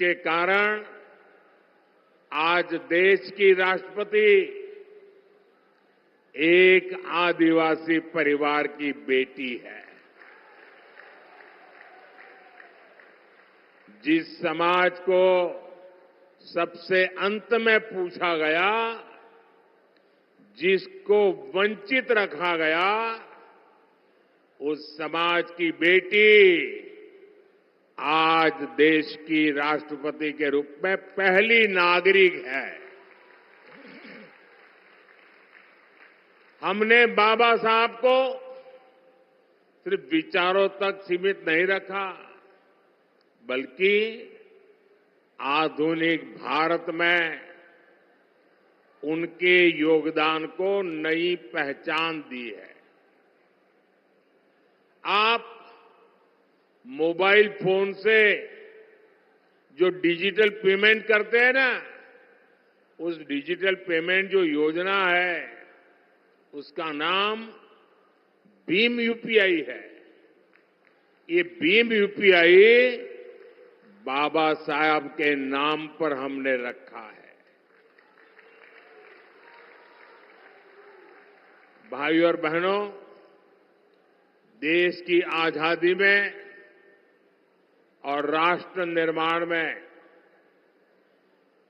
जिसके कारण आज देश की राष्ट्रपति एक आदिवासी परिवार की बेटी है। जिस समाज को सबसे अंत में पूछा गया, जिसको वंचित रखा गया, उस समाज की बेटी आज देश की राष्ट्रपति के रूप में पहली नागरिक है। हमने बाबा साहब को सिर्फ विचारों तक सीमित नहीं रखा, बल्कि आधुनिक भारत में उनके योगदान को नई पहचान दी है। आप मोबाइल फोन से जो डिजिटल पेमेंट करते हैं ना, उस डिजिटल पेमेंट जो योजना है, उसका नाम भीम यूपीआई है। ये भीम यूपीआई बाबा साहब के नाम पर हमने रखा है। भाइयों और बहनों, देश की आजादी में और राष्ट्र निर्माण में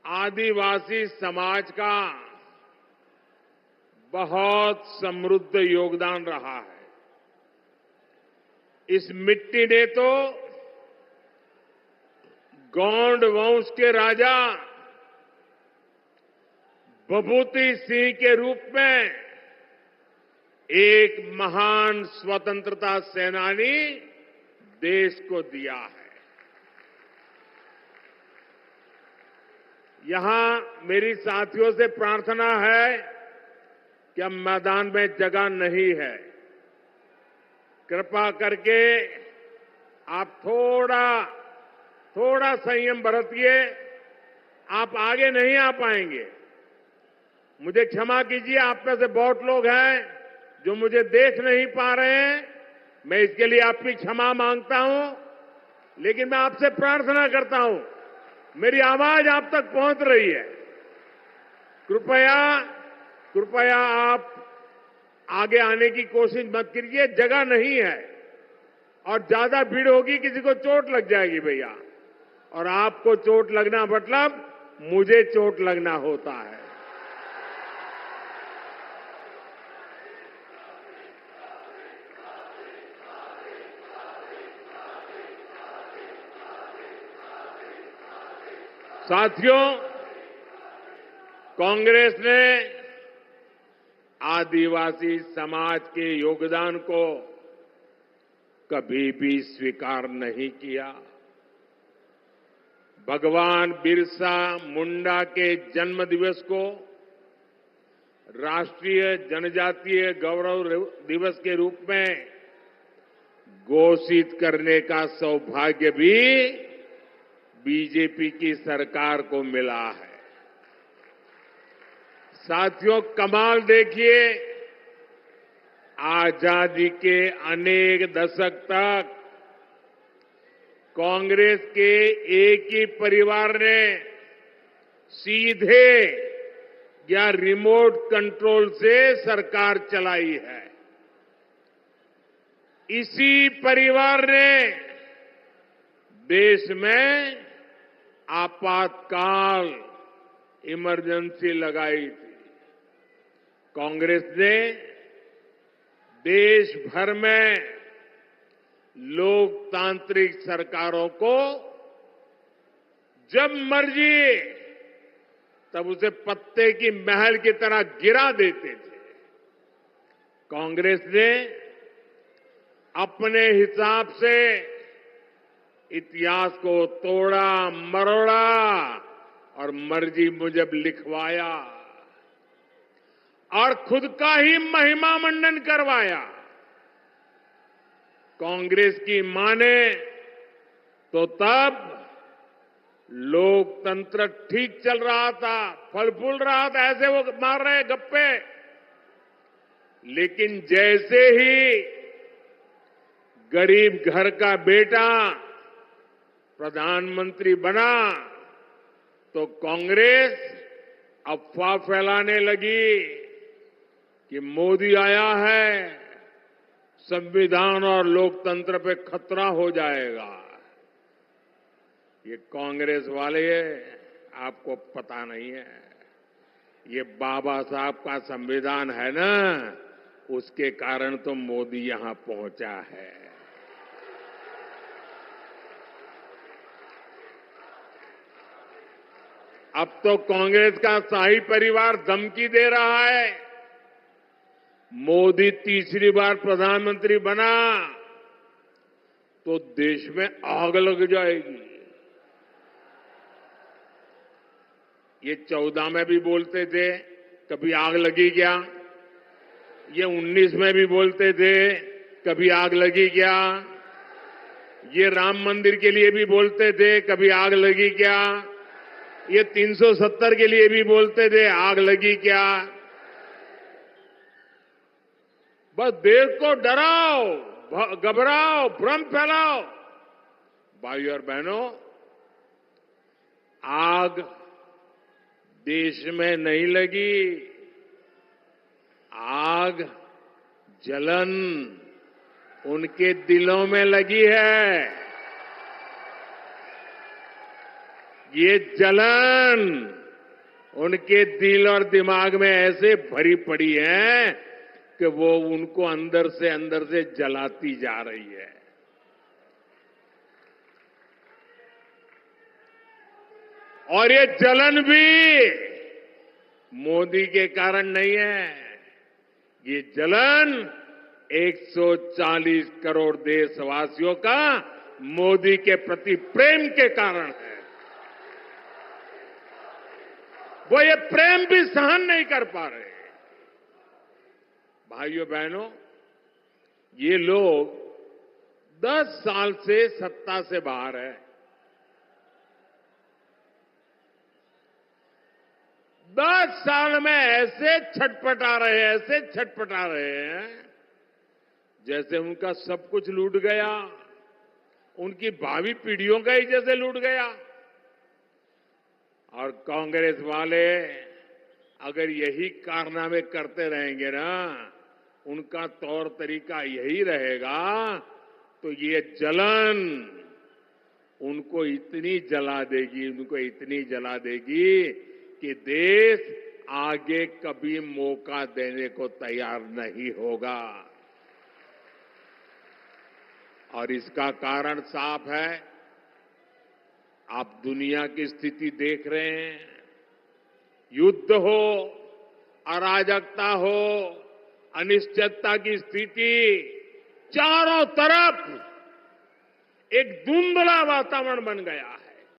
आदिवासी समाज का बहुत समृद्ध योगदान रहा है। इस मिट्टी ने तो गौंड वंश के राजा विभूति सिंह के रूप में एक महान स्वतंत्रता सेनानी देश को दिया है। यहां मेरी साथियों से प्रार्थना है कि अब मैदान में जगह नहीं है, कृपा करके आप थोड़ा संयम बरतिए। आप आगे नहीं आ पाएंगे। मुझे क्षमा कीजिए, आप में से बहुत लोग हैं जो मुझे देख नहीं पा रहे हैं। मैं इसके लिए आपकी क्षमा मांगता हूं, लेकिन मैं आपसे प्रार्थना करता हूं, मेरी आवाज आप तक पहुंच रही है। कृपया आप आगे आने की कोशिश मत कीजिए, जगह नहीं है और ज्यादा भीड़ होगी, किसी को चोट लग जाएगी भैया, और आपको चोट लगना मतलब मुझे चोट लगना होता है। साथियों, कांग्रेस ने आदिवासी समाज के योगदान को कभी भी स्वीकार नहीं किया। भगवान बिरसा मुंडा के जन्म दिवस को राष्ट्रीय जनजातीय गौरव दिवस के रूप में घोषित करने का सौभाग्य भी बीजेपी की सरकार को मिला है। साथियों, कमाल देखिए, आजादी के अनेक दशक तक कांग्रेस के एक ही परिवार ने सीधे या रिमोट कंट्रोल से सरकार चलाई है। इसी परिवार ने देश में आपातकाल इमरजेंसी लगाई थी। कांग्रेस ने देश भर में लोकतांत्रिक सरकारों को जब मर्जी तब उसे पत्ते की महल की तरह गिरा देते थे। कांग्रेस ने अपने हिसाब से इतिहास को तोड़ा मरोड़ा और मर्जी मुजब लिखवाया और खुद का ही महिमा मंडन करवाया। कांग्रेस की माने तो तब लोकतंत्र ठीक चल रहा था, फल फूल रहा था, ऐसे वो मार रहे गप्पे। लेकिन जैसे ही गरीब घर का बेटा प्रधानमंत्री बना तो कांग्रेस अफवाह फैलाने लगी कि मोदी आया है, संविधान और लोकतंत्र पे खतरा हो जाएगा। ये कांग्रेस वाले आपको पता नहीं है, ये बाबा साहब का संविधान है ना, उसके कारण तो मोदी यहां पहुंचा है। अब तो कांग्रेस का शाही परिवार धमकी दे रहा है, मोदी तीसरी बार प्रधानमंत्री बना तो देश में आग लग जाएगी। ये 14 में भी बोलते थे, कभी आग लगी क्या? ये 19 में भी बोलते थे, कभी आग लगी क्या? ये राम मंदिर के लिए भी बोलते थे, कभी आग लगी क्या? ये 370 के लिए भी बोलते थे, आग लगी क्या? बस देश को डराओ, घबराओ, भ्रम फैलाओ। भाइयों और बहनों, आग देश में नहीं लगी, आग जलन उनके दिलों में लगी है। ये जलन उनके दिल और दिमाग में ऐसे भरी पड़ी है कि वो उनको अंदर से जलाती जा रही है। और ये जलन भी मोदी के कारण नहीं है, ये जलन 140 करोड़ देशवासियों का मोदी के प्रति प्रेम के कारण है। वो ये प्रेम भी सहन नहीं कर पा रहे। भाइयों बहनों, ये लोग 10 साल से सत्ता से बाहर है। 10 साल में ऐसे छटपटा रहे हैं जैसे उनका सब कुछ लूट गया, उनकी भावी पीढ़ियों का ही जैसे लूट गया। और कांग्रेस वाले अगर यही कारनामे करते रहेंगे ना, उनका तौर तरीका यही रहेगा, तो ये जलन उनको इतनी जला देगी कि देश आगे कभी मौका देने को तैयार नहीं होगा। और इसका कारण साफ है, आप दुनिया की स्थिति देख रहे हैं, युद्ध हो, अराजकता हो, अनिश्चितता की स्थिति, चारों तरफ एक धुंधला वातावरण बन गया है।